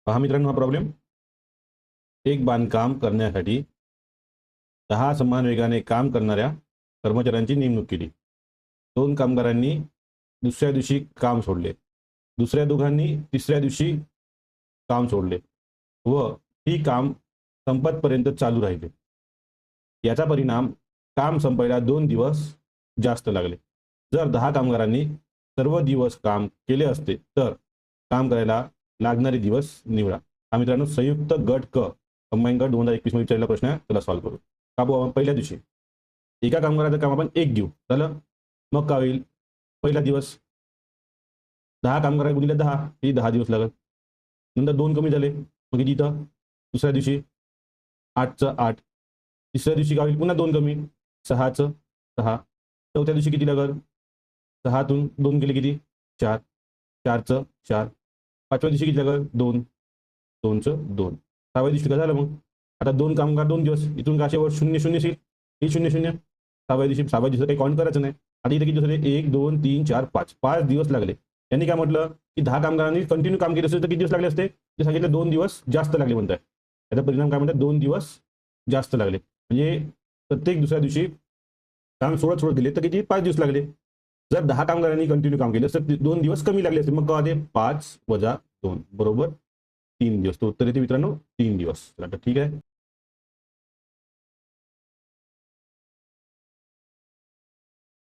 पहा मित्रांनो, हा प्रॉब्लेम. एक बांधकाम करण्यासाठी 10 समान वेगाने काम करणाऱ्या कर्मचाऱ्यांची नेमणूक केली. 2 कामगारांनी दुसऱ्या दिवशी काम सोडले. दुसऱ्या दोघांनी तिसऱ्या दिवशी काम सोडले व ही काम संपतपर्यंत चालू राहिले. याचा परिणाम काम संपायला 2 दिवस जास्त लागले. जर 10 कामगारांनी सर्व दिवस काम केले असते तर काम करायला लागणारे दिवस निवडा. हा मित्रांनो संयुक्त गट क कंबाईन गट 2021 मध्ये विचारलेला प्रश्न आहे. त्याला सॉल्व्ह करू. का आपण पहिल्या दिवशी एका कामगाराचं काम आपण 1 घेऊ. झालं. मग काय होईल? पहिला दिवस 10 कामगार गुणिले 10 हे 10 दिवस लागत. नंतर 2 कमी झाले. मग किती इथं? दुसऱ्या दिवशी 8चं 8. तिसऱ्या दिवशी काय होईल? पुन्हा 2 कमी. 6चं 6. चौथ्या दिवशी किती लागल? 6तून 2 गेले किती? 4. 4चं 4. पाचव्या दिवशी किती लागल? 2. 2चं 2. 6व्या दिवशी काय झालं मग? आता 2 कामगार 2 दिवस. इथून काशेवर 0 0 येईल. ही 0 0. 6व्या दिवशी काही काउंट करायचं नाही. आता इथे किती दिवस झाले? 1 2 3 4 5. 5 दिवस लागले. यांनी काय म्हटलं की 10 कामगारांनी कंटिन्यू काम केले असेल तर किती दिवस लागले असते? ते सांगितलं 2 दिवस जास्त लागले म्हणतात. याचा परिणाम काय म्हणतात? 2 दिवस जास्त लागले. म्हणजे प्रत्येक दुसऱ्या दिवशी काम सोडत गेले तर किती? 5 दिवस लागले. जर 10 कामगारांनी कंटिन्यू काम केलं तर 2 दिवस कमी लागले असते. मग काय होते? 5 - 2 बरोबर 3 दिवस. तो उत्तर येते मित्रांनो 3 दिवस. ठीक आहे.